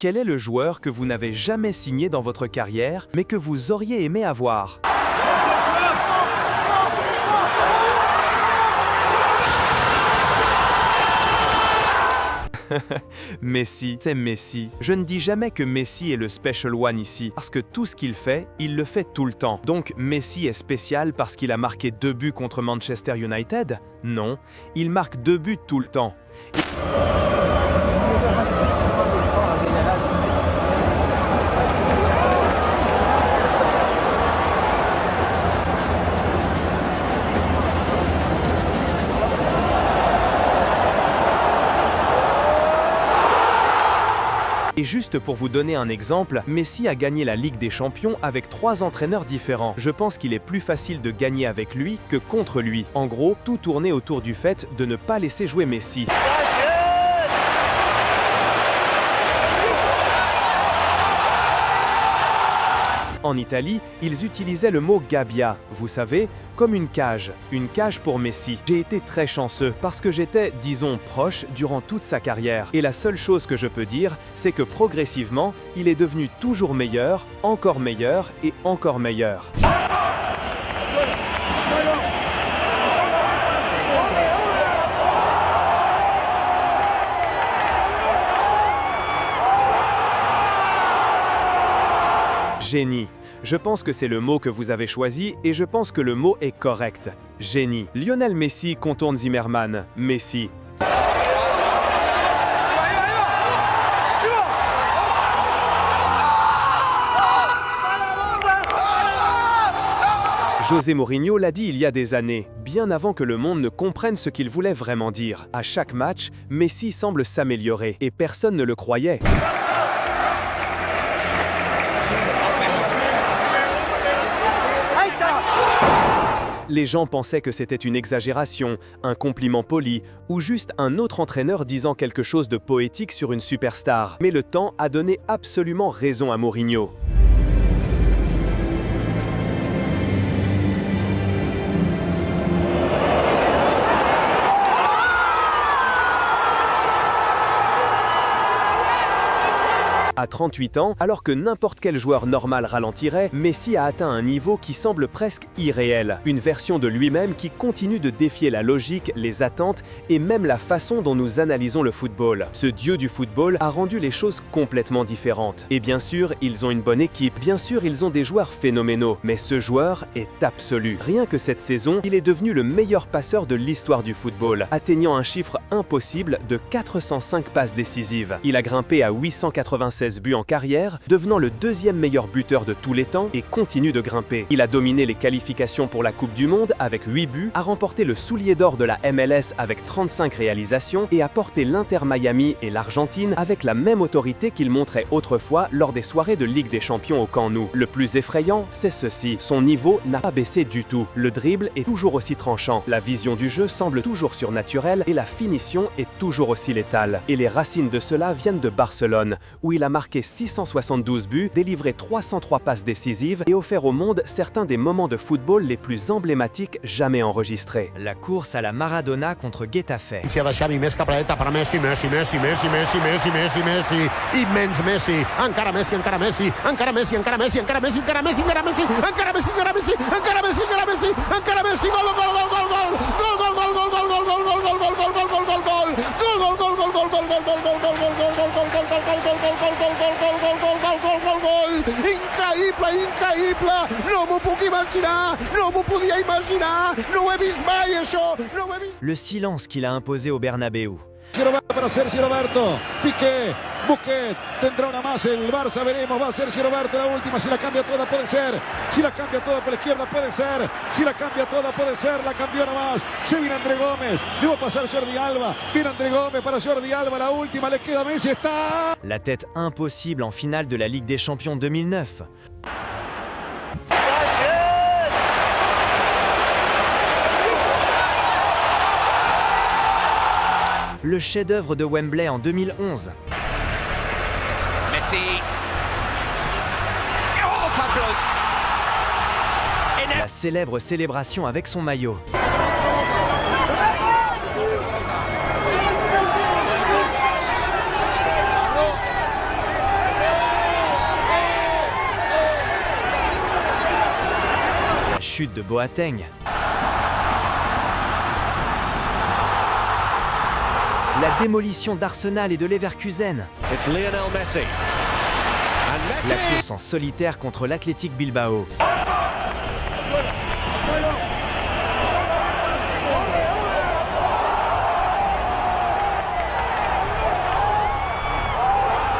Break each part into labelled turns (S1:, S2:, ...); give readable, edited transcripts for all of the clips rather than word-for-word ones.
S1: Quel est le joueur que vous n'avez jamais signé dans votre carrière, mais que vous auriez aimé avoir? Messi, c'est Messi. Je ne dis jamais que Messi est le special one ici, parce que tout ce qu'il fait, il le fait tout le temps. Donc Messi est spécial parce qu'il a marqué 2 buts contre Manchester United? Non, il marque 2 buts tout le temps. Et juste pour vous donner un exemple, Messi a gagné la Ligue des Champions avec 3 entraîneurs différents. Je pense qu'il est plus facile de gagner avec lui que contre lui. En gros, tout tournait autour du fait de ne pas laisser jouer Messi. En Italie, ils utilisaient le mot gabbia, vous savez, comme une cage pour Messi. J'ai été très chanceux parce que j'étais, disons, proche durant toute sa carrière. Et la seule chose que je peux dire, c'est que progressivement, il est devenu toujours meilleur et encore meilleur. Génie. Je pense que c'est le mot que vous avez choisi et je pense que le mot est correct. Génie. Lionel Messi contourne Zimmerman. Messi. José Mourinho l'a dit il y a des années, bien avant que le monde ne comprenne ce qu'il voulait vraiment dire. À chaque match, Messi semble s'améliorer et personne ne le croyait. Les gens pensaient que c'était une exagération, un compliment poli, ou juste un autre entraîneur disant quelque chose de poétique sur une superstar. Mais le temps a donné absolument raison à Mourinho. À 38 ans, alors que n'importe quel joueur normal ralentirait, Messi a atteint un niveau qui semble presque irréel. Une version de lui-même qui continue de défier la logique, les attentes et même la façon dont nous analysons le football. Ce dieu du football a rendu les choses complètement différentes. Et bien sûr, ils ont une bonne équipe, bien sûr, ils ont des joueurs phénoménaux, mais ce joueur est absolu. Rien que cette saison, il est devenu le meilleur passeur de l'histoire du football, atteignant un chiffre impossible de 405 passes décisives. Il a grimpé à 896 buts en carrière, devenant le 2e meilleur buteur de tous les temps et continue de grimper. Il a dominé les qualifications pour la Coupe du Monde avec 8 buts, a remporté le soulier d'or de la MLS avec 35 réalisations et a porté l'Inter Miami et l'Argentine avec la même autorité qu'il montrait autrefois lors des soirées de Ligue des Champions au Camp Nou. Le plus effrayant, c'est ceci. Son niveau n'a pas baissé du tout. Le dribble est toujours aussi tranchant. La vision du jeu semble toujours surnaturelle et la finition est toujours aussi létale. Et les racines de cela viennent de Barcelone, où il a marqué 672 buts, délivré 303 passes décisives et offert au monde certains des moments de football les plus emblématiques jamais enregistrés.
S2: La course à la Maradona contre Getafe.
S3: Xavi, més capradeta per Messi, Messi, immens Messi, encara Messi, encara Messi, encara Messi, encara Messi, encara Messi, encara Messi, encara Messi, encara Messi, encara Messi, encara Messi, encara Messi, encara Messi, gol, gol, gol, gol, gol, gol, gol, gol, gol, gol, gol, gol, gol, gol, gol, gol, gol, gol, gol, increïble, no m'ho puc imaginar, no m'ho podia imaginar, no ho he vist mai això, no ho he vist.
S2: Le silence qu'il a imposé au Bernabéu.
S4: Para Sergio Roberto, Piqué, Busquets, tendrá una más el Barça, veremos, va a Sergio Roberto la última, si la cambia toda puede ser, si la cambia toda por la izquierda puede ser, si la cambia toda puede ser, la cambió una más, se viene André Gómez, debo pasar Jordi Alba, viene André Gómez para Jordi Alba, la última, le queda Messi, está...
S2: La tête impossible en finale de la Ligue des Champions 2009. Le chef-d'œuvre de Wembley en 2011.
S5: Messi. Oh, fabulous.
S2: La célèbre célébration avec son maillot. chute de Boateng. La démolition d'Arsenal et de Leverkusen.
S5: It's Lionel Messi. And
S2: La
S5: Messi!
S2: course en solitaire contre l'Athletic Bilbao.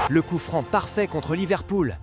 S2: Le coup franc parfait contre Liverpool.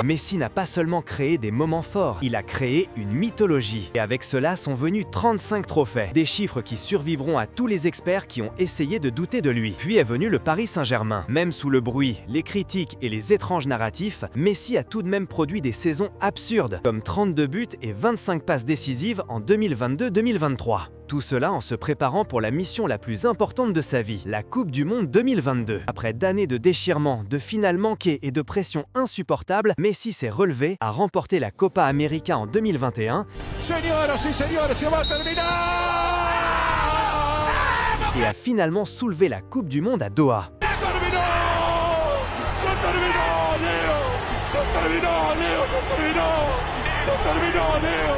S2: Messi n'a pas seulement créé des moments forts, il a créé une mythologie. Et avec cela sont venus 35 trophées, des chiffres qui survivront à tous les experts qui ont essayé de douter de lui. Puis est venu le Paris Saint-Germain. Même sous le bruit, les critiques et les étranges narratifs, Messi a tout de même produit des saisons absurdes, comme 32 buts et 25 passes décisives en 2022-2023. Tout cela en se préparant pour la mission la plus importante de sa vie, la Coupe du Monde 2022. Après d'années de déchirements, de finales manquées et de pression insupportable, Messi s'est relevé, a remporté la Copa América en 2021
S3: Señoras y señores, se va a terminar.
S2: et a finalement soulevé la Coupe du Monde à Doha.
S3: ¡Se terminó! ¡Se terminó, Leo! ¡Se terminó, Leo! ¡Se terminó! ¡Se terminó, Leo!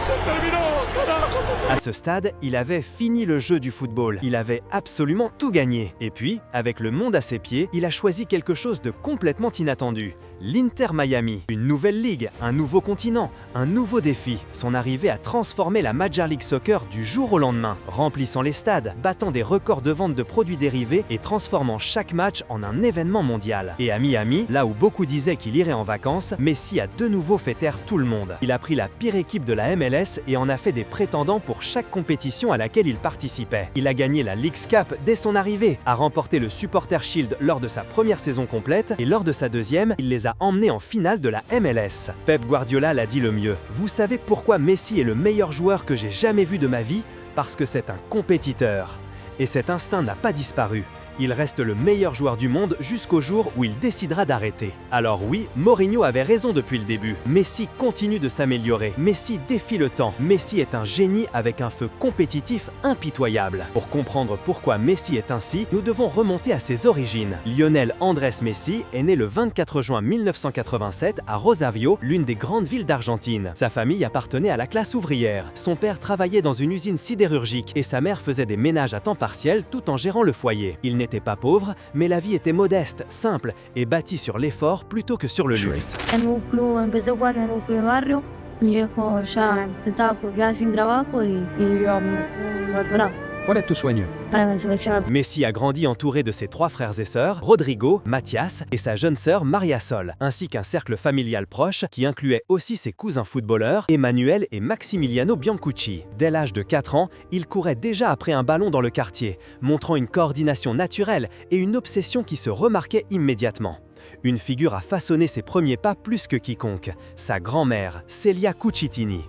S3: ¡Se terminó! ¡Carajo, se terminó!
S2: À ce stade, il avait fini le jeu du football. Il avait absolument tout gagné. Et puis, avec le monde à ses pieds, il a choisi quelque chose de complètement inattendu. L'Inter Miami. Une nouvelle ligue, un nouveau continent, un nouveau défi. Son arrivée a transformé la Major League Soccer du jour au lendemain, remplissant les stades, battant des records de vente de produits dérivés et transformant chaque match en un événement mondial. Et à Miami, là où beaucoup disaient qu'il irait en vacances, Messi a de nouveau fait taire tout le monde. Il a pris la pire équipe de la MLS et en a fait des prétendants pour chaque compétition à laquelle il participait. Il a gagné la Leagues Cup dès son arrivée, a remporté le Supporter Shield lors de sa première saison complète et lors de sa deuxième, il les a emmenés en finale de la MLS. Pep Guardiola l'a dit le mieux. Vous savez pourquoi Messi est le meilleur joueur que j'ai jamais vu de ma vie? Parce que c'est un compétiteur. Et cet instinct n'a pas disparu. Il reste le meilleur joueur du monde jusqu'au jour où il décidera d'arrêter. Alors oui, Mourinho avait raison depuis le début. Messi continue de s'améliorer. Messi défie le temps. Messi est un génie avec un feu compétitif impitoyable. Pour comprendre pourquoi Messi est ainsi, nous devons remonter à ses origines. Lionel Andrés Messi est né le 24 juin 1987 à Rosario, l'une des grandes villes d'Argentine. Sa famille appartenait à la classe ouvrière. Son père travaillait dans une usine sidérurgique et sa mère faisait des ménages à temps partiel tout en gérant le foyer. Il n'était pas pauvre, mais la vie était modeste, simple et bâtie sur l'effort plutôt que sur le luxe.
S6: En un club, empecé jugando en un club de barrio, mi viejo ya estaba por quedar sin trabajo y yo me atoraba
S7: ¿Cuál es tu sueño?
S6: para la selección.
S2: Messi a grandi entouré de ses trois frères et sœurs, Rodrigo, Mathias et sa jeune sœur Maria Sol, ainsi qu'un cercle familial proche qui incluait aussi ses cousins footballeurs, Emmanuel et Maximiliano Biancucci. Dès l'âge de 4 ans, il courait déjà après un ballon dans le quartier, montrant une coordination naturelle et une obsession qui se remarquait immédiatement. Une figure a façonné ses premiers pas plus que quiconque, sa grand-mère, Celia Cucitini.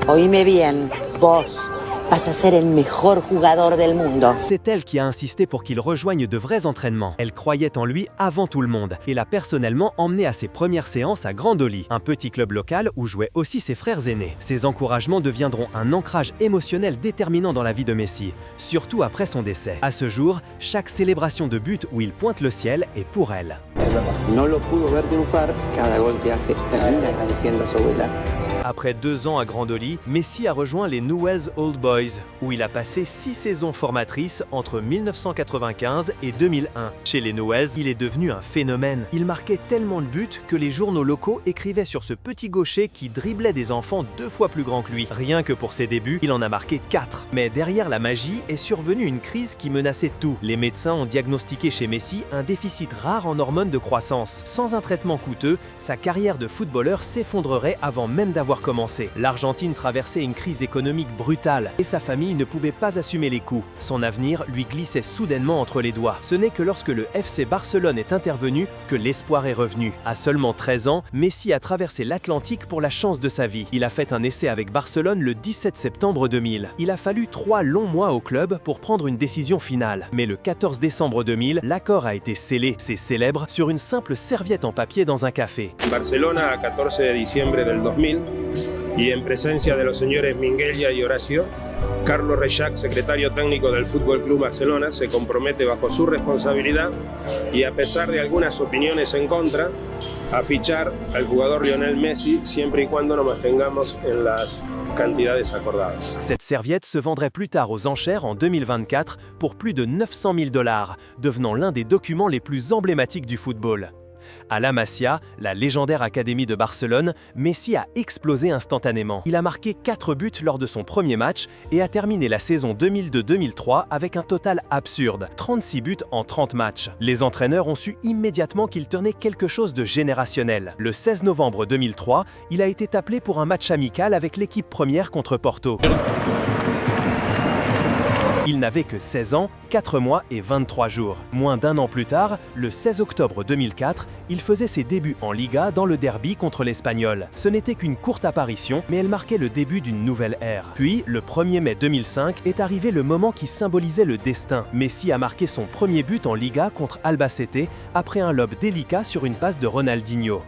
S8: Oíme bien, vos vas a ser el mejor jugador del mundo.
S2: C'est elle qui a insisté pour qu'il rejoigne de vrais entraînements. Elle croyait en lui avant tout le monde et l'a personnellement emmené à ses premières séances à Grandoli, un petit club local où jouaient aussi ses frères aînés. Ces encouragements deviendront un ancrage émotionnel déterminant dans la vie de Messi, surtout après son décès. À ce jour, chaque célébration de but où il pointe le ciel est pour elle.
S9: No lo pudo ver triunfar, cada gol que hace termina agradeciendo a su abuela.
S1: Après 2 ans à Grandoli, Messi a rejoint les Newell's Old Boys, où il a passé 6 saisons formatrices entre 1995 et 2001. Chez les Newell's, il est devenu un phénomène. Il marquait tellement de buts que les journaux locaux écrivaient sur ce petit gaucher qui driblait des enfants 2 fois plus grands que lui. Rien que pour ses débuts, il en a marqué 4. Mais derrière la magie est survenue une crise qui menaçait tout. Les médecins ont diagnostiqué chez Messi un déficit rare en hormones de croissance. Sans un traitement coûteux, sa carrière de footballeur s'effondrerait avant même d'avoir commencé. L'Argentine traversait une crise économique brutale et sa famille ne pouvait pas assumer les coûts. Son avenir lui glissait soudainement entre les doigts. Ce n'est que lorsque le FC Barcelone est intervenu que l'espoir est revenu. À seulement 13 ans, Messi a traversé l'Atlantique pour la chance de sa vie. Il a fait un essai avec Barcelone le 17 septembre 2000. Il a fallu 3 longs mois au club pour prendre une décision finale. Mais le 14 décembre 2000, l'accord a été scellé. C'est célèbre sur une simple serviette en papier dans un café.
S10: Barcelona a 14 de diciembre del 2000 y en presencia de los señores Minguella y Horacio, Carlos Rechac, secretario técnico del Fútbol Club Barcelona, se compromete bajo su responsabilidad y a pesar de algunas opiniones en contra, a fichar al jugador Lionel Messi siempre y cuando nos mantengamos en las cantidades acordadas.
S1: Cette serviette se vendrait plus tard aux enchères en 2024 pour plus de 900 000 $, devenant l'un des documents les plus emblématiques du football. À la Masia, la légendaire académie de Barcelone, Messi a explosé instantanément. Il a marqué 4 buts lors de son premier match et a terminé la saison 2002-2003 avec un total absurde, 36 buts en 30 matchs. Les entraîneurs ont su immédiatement qu'il tenait quelque chose de générationnel. Le 16 novembre 2003, il a été appelé pour un match amical avec l'équipe première contre Porto. Il n'avait que 16 ans, 4 mois et 23 jours. Moins d'un an plus tard, le 16 octobre 2004, il faisait ses débuts en Liga dans le derby contre l'Espagnol. Ce n'était qu'une courte apparition, mais elle marquait le début d'une nouvelle ère. Puis, le 1er mai 2005, est arrivé le moment qui symbolisait le destin. Messi a marqué son premier but en Liga contre Albacete après un lob délicat sur une passe de Ronaldinho.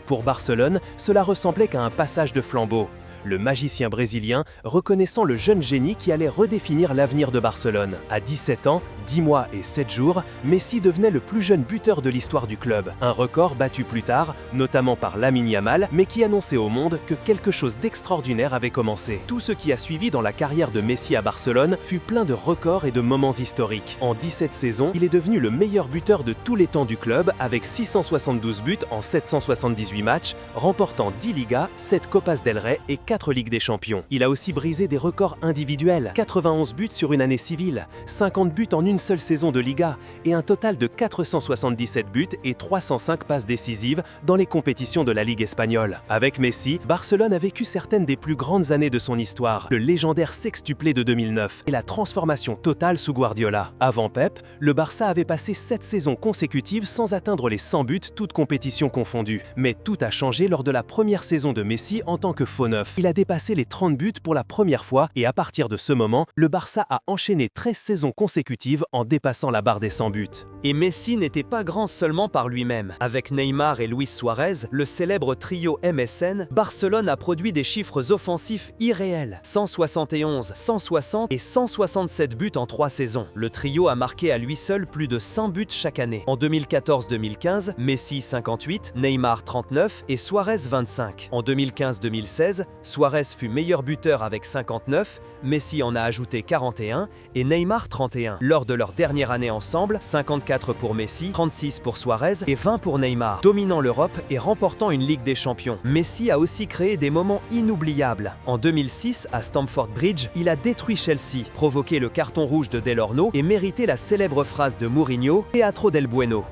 S1: Pour Barcelone, cela ressemblait qu'à un passage de flambeau. Le magicien brésilien reconnaissant le jeune génie qui allait redéfinir l'avenir de Barcelone. À 17 ans, 10 mois et 7 jours, Messi devenait le plus jeune buteur de l'histoire du club. Un record battu plus tard, notamment par Lamine Yamal, mais qui annonçait au monde que quelque chose d'extraordinaire avait commencé. Tout ce qui a suivi dans la carrière de Messi à Barcelone fut plein de records et de moments historiques. En 17 saisons, il est devenu le meilleur buteur de tous les temps du club avec 672 buts en 778 matchs, remportant 10 Ligas, 7 Copas del Rey et 4 Ligues des Champions. Il a aussi brisé des records individuels, 91 buts sur une année civile, 50 buts en une seule saison de Liga et un total de 477 buts et 305 passes décisives dans les compétitions de la Ligue espagnole. Avec Messi, Barcelone a vécu certaines des plus grandes années de son histoire, le légendaire sextuplé de 2009 et la transformation totale sous Guardiola. Avant Pep, le Barça avait passé 7 saisons consécutives sans atteindre les 100 buts, toutes compétitions confondues. Mais tout a changé lors de la première saison de Messi en tant que faux neuf. Il a dépassé les 30 buts pour la première fois et à partir de ce moment, le Barça a enchaîné 13 saisons consécutives en dépassant la barre des 100 buts. Et Messi n'était pas grand seulement par lui-même. Avec Neymar et Luis Suarez, le célèbre trio MSN, Barcelone a produit des chiffres offensifs irréels. 171, 160 et 167 buts en 3 saisons. Le trio a marqué à lui seul plus de 100 buts chaque année. En 2014-2015, Messi 58, Neymar 39 et Suarez 25. En 2015-2016, Suarez fut meilleur buteur avec 59, Messi en a ajouté 41 et Neymar 31. Lors de leur dernière année ensemble, 54 pour Messi, 36 pour Suarez et 20 pour Neymar, dominant l'Europe et remportant une Ligue des Champions. Messi a aussi créé des moments inoubliables. En 2006, à Stamford Bridge, il a détruit Chelsea, provoqué le carton rouge de Del Orno et mérité la célèbre phrase de Mourinho, Teatro del Bueno.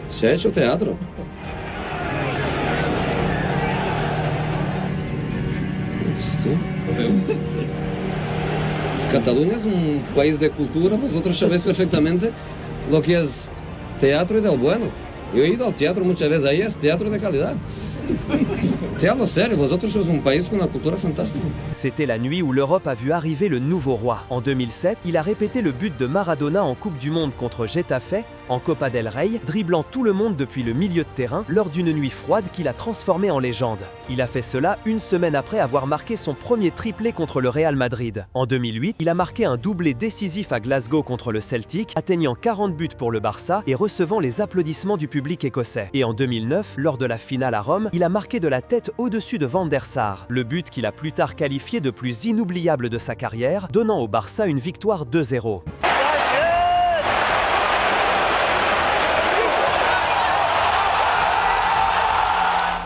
S7: Se ha hecho teatro. Sí. Cataluña es un país de cultura, vosotros sabéis perfectamente lo que es teatro y del bueno. Yo he ido al teatro muchas veces, ahí es teatro de calidad. Te hablo serio, vosotros sois un país con una cultura fantástica.
S1: C'était la nuit où l'Europe a vu arriver le nouveau roi. En 2007, il a répété le but de Maradona en Coupe du Monde contre Getafe, en Copa del Rey, dribblant tout le monde depuis le milieu de terrain lors d'une nuit froide qu'il a transformé en légende. Il a fait cela une semaine après avoir marqué son premier triplé contre le Real Madrid. En 2008, il a marqué un doublé décisif à Glasgow contre le Celtic, atteignant 40 buts pour le Barça et recevant les applaudissements du public écossais. Et en 2009, lors de la finale à Rome, il a marqué de la tête au-dessus de Van der Sar, le but qu'il a plus tard qualifié de plus inoubliable de sa carrière, donnant au Barça une victoire 2-0.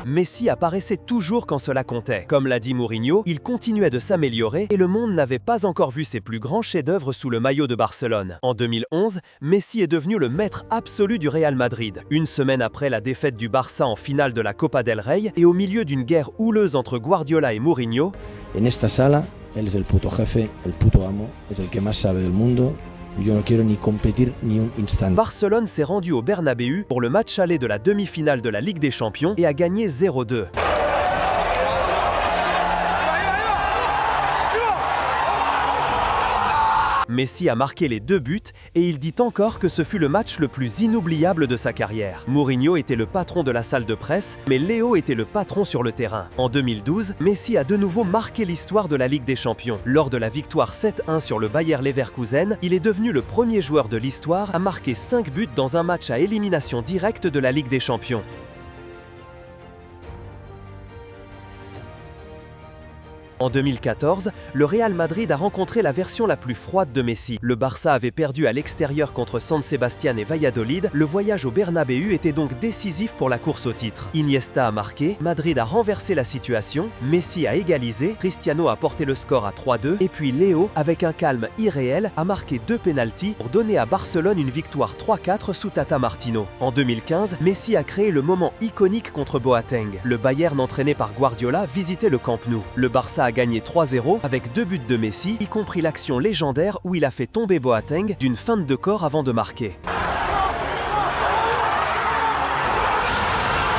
S1: Messi apparaissait toujours quand cela comptait. Comme l'a dit Mourinho, il continuait de s'améliorer et le monde n'avait pas encore vu ses plus grands chefs-d'œuvre sous le maillot de Barcelone. En 2011, Messi est devenu le maître absolu du Real Madrid. Une semaine après la défaite du Barça en finale de la Copa del Rey et au milieu d'une guerre houleuse entre Guardiola et Mourinho,
S11: en esta sala, él es el puto jefe, el puto amo, es el que más sabe del mundo. Yo no quiero ni competir ni un instante.
S1: Barcelone s'est rendu au Bernabéu pour le match aller de la demi-finale de la Ligue des Champions et a gagné 0-2. Messi a marqué les 2 buts et il dit encore que ce fut le match le plus inoubliable de sa carrière. Mourinho était le patron de la salle de presse, mais Léo était le patron sur le terrain. En 2012, Messi a de nouveau marqué l'histoire de la Ligue des Champions. Lors de la victoire 7-1 sur le Bayer Leverkusen, il est devenu le premier joueur de l'histoire à marquer 5 buts dans un match à élimination directe de la Ligue des Champions. En 2014, le Real Madrid a rencontré la version la plus froide de Messi. Le Barça avait perdu à l'extérieur contre San Sebastián et Valladolid. Le voyage au Bernabéu était donc décisif pour la course au titre. Iniesta a marqué, Madrid a renversé la situation, Messi a égalisé, Cristiano a porté le score à 3-2 et puis Léo, avec un calme irréel, a marqué 2 pénaltys pour donner à Barcelone une victoire 3-4 sous Tata Martino. En 2015, Messi a créé le moment iconique contre Boateng. Le Bayern entraîné par Guardiola visitait le Camp Nou. Le Barça a gagné 3-0 avec 2 buts de Messi, y compris l'action légendaire où il a fait tomber Boateng d'une feinte de corps avant de marquer.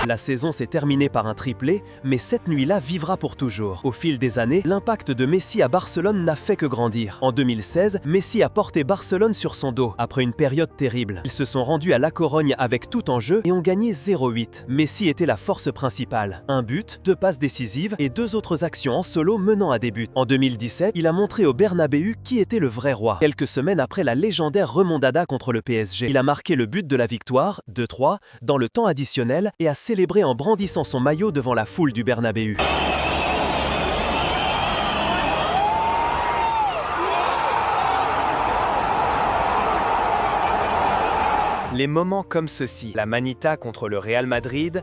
S1: La saison s'est terminée par un triplé, mais cette nuit-là vivra pour toujours. Au fil des années, l'impact de Messi à Barcelone n'a fait que grandir. En 2016, Messi a porté Barcelone sur son dos, après une période terrible. Ils se sont rendus à La Corogne avec tout en jeu et ont gagné 0-8. Messi était la force principale. 1 but, 2 passes décisives et 2 autres actions en solo menant à des buts. En 2017, il a montré au Bernabéu qui était le vrai roi. Quelques semaines après la légendaire remontada contre le PSG, il a marqué le but de la victoire, 2-3, dans le temps additionnel et a célébré en brandissant son maillot devant la foule du Bernabéu. Les moments comme ceci, la Manita contre le Real Madrid,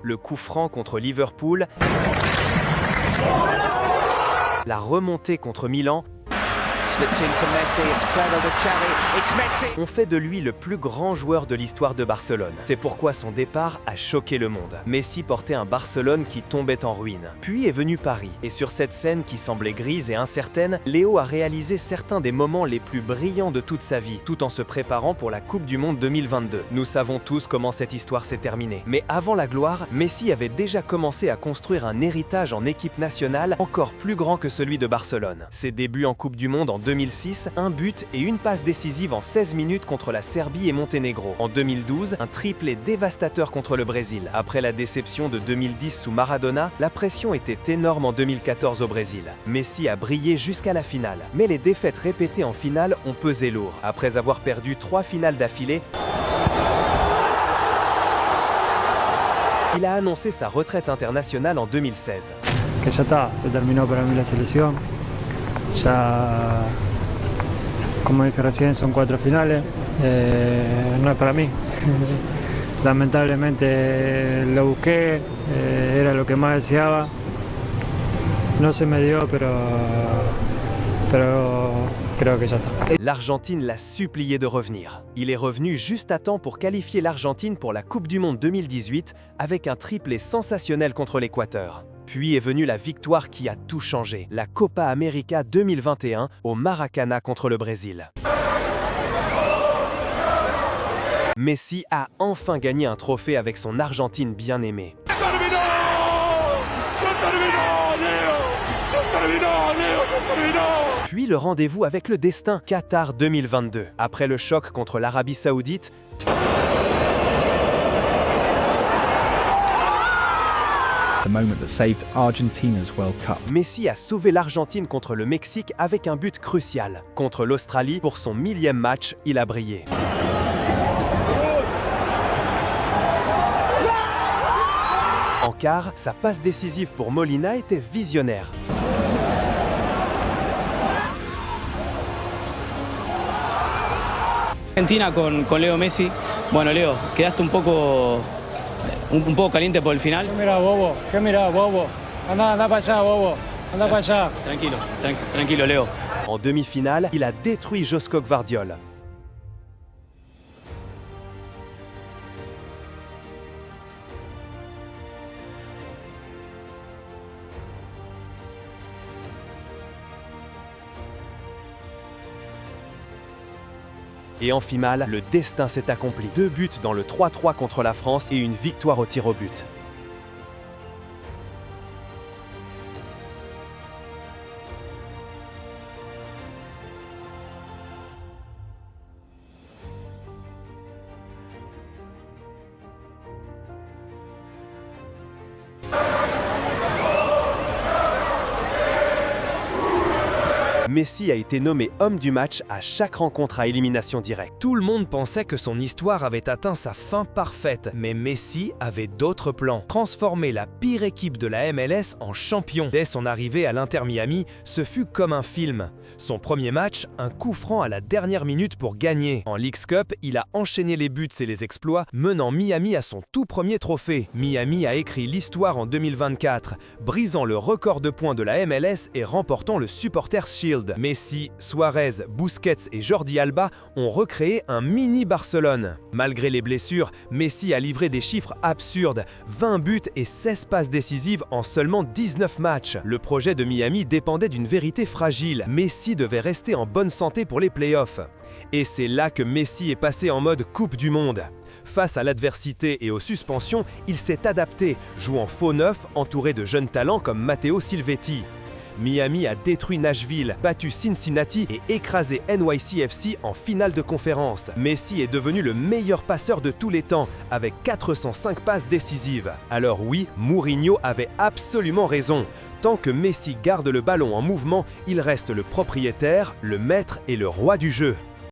S1: le coup franc contre Liverpool, la remontée contre Milan, on fait de lui le plus grand joueur de l'histoire de Barcelone. C'est pourquoi son départ a choqué le monde. Messi portait un Barcelone qui tombait en ruine. Puis est venu Paris. Et sur cette scène qui semblait grise et incertaine, Léo a réalisé certains des moments les plus brillants de toute sa vie, tout en se préparant pour la Coupe du Monde 2022. Nous savons tous comment cette histoire s'est terminée. Mais avant la gloire, Messi avait déjà commencé à construire un héritage en équipe nationale encore plus grand que celui de Barcelone. Ses débuts en Coupe du Monde en 2006, un but et une passe décisive en 16 minutes contre la Serbie et Monténégro. En 2012, un triplé dévastateur contre le Brésil. Après la déception de 2010 sous Maradona, la pression était énorme en 2014 au Brésil. Messi a brillé jusqu'à la finale, mais les défaites répétées en finale ont pesé lourd. Après avoir perdu 3 finales d'affilée, il a annoncé sa retraite internationale en 2016.
S12: Que ya está, se terminó para mí la selección. Ya, como dije recién, son 4 finales, no es para mí. Lamentablemente lo busqué, era lo que más deseaba. No se me dio, pero creo que ya está.
S1: L'Argentine l'a supplié de revenir. Il est revenu juste à temps pour qualifier l'Argentine pour la Coupe du Monde 2018 avec un triplé sensationnel contre l'Équateur. Puis est venue la victoire qui a tout changé, la Copa América 2021 au Maracana contre le Brésil. Messi a enfin gagné un trophée avec son Argentine bien-aimée. Puis le rendez-vous avec le destin, Qatar 2022. Après le choc contre l'Arabie Saoudite,
S13: the moment that saved Argentina's World Cup.
S1: Messi a sauvé l'Argentine contre le Mexique avec un but crucial. Contre l'Australie, pour son 1000e match, il a brillé. En quart, sa passe décisive pour Molina était visionnaire.
S14: Argentina con Leo Messi. Bueno, Leo, quedaste un poco caliente por el final.
S12: ¿Qué mirá, bobo? Anda para allá, bobo. Anda para allá.
S14: Tranquilo, Leo.
S1: En demi-finale, il a détruit Joško Gvardiol. Et en finale, le destin s'est accompli. 2 buts dans le 3-3 contre la France et une victoire au tir au but. Messi a été nommé homme du match à chaque rencontre à élimination directe.
S2: Tout le monde pensait que son histoire avait atteint sa fin parfaite, mais Messi avait d'autres plans. Transformer la pire équipe de la MLS en champion. Dès son arrivée à l'Inter Miami, ce fut comme un film. Son premier match, un coup franc à la dernière minute pour gagner. En Leagues Cup, il a enchaîné les buts et les exploits, menant Miami à son tout premier trophée. Miami a écrit l'histoire en 2024, brisant le record de points de la MLS et remportant le Supporters Shield. Messi, Suarez, Busquets et Jordi Alba ont recréé un mini Barcelone. Malgré les blessures, Messi a livré des chiffres absurdes, 20 buts et 16 passes décisives en seulement 19 matchs. Le projet de Miami dépendait d'une vérité fragile. Messi devait rester en bonne santé pour les playoffs. Et c'est là que Messi est passé en mode Coupe du Monde. Face à l'adversité et aux suspensions, il s'est adapté, jouant faux neuf entouré de jeunes talents comme Matteo Silvetti. Miami a détruit Nashville, battu Cincinnati et écrasé NYCFC en finale de conférence. Messi est devenu le meilleur passeur de tous les temps, avec 405 passes décisives. Alors oui, Mourinho avait absolument raison. Tant que Messi garde le ballon en mouvement, il reste le propriétaire, le maître et le roi du jeu.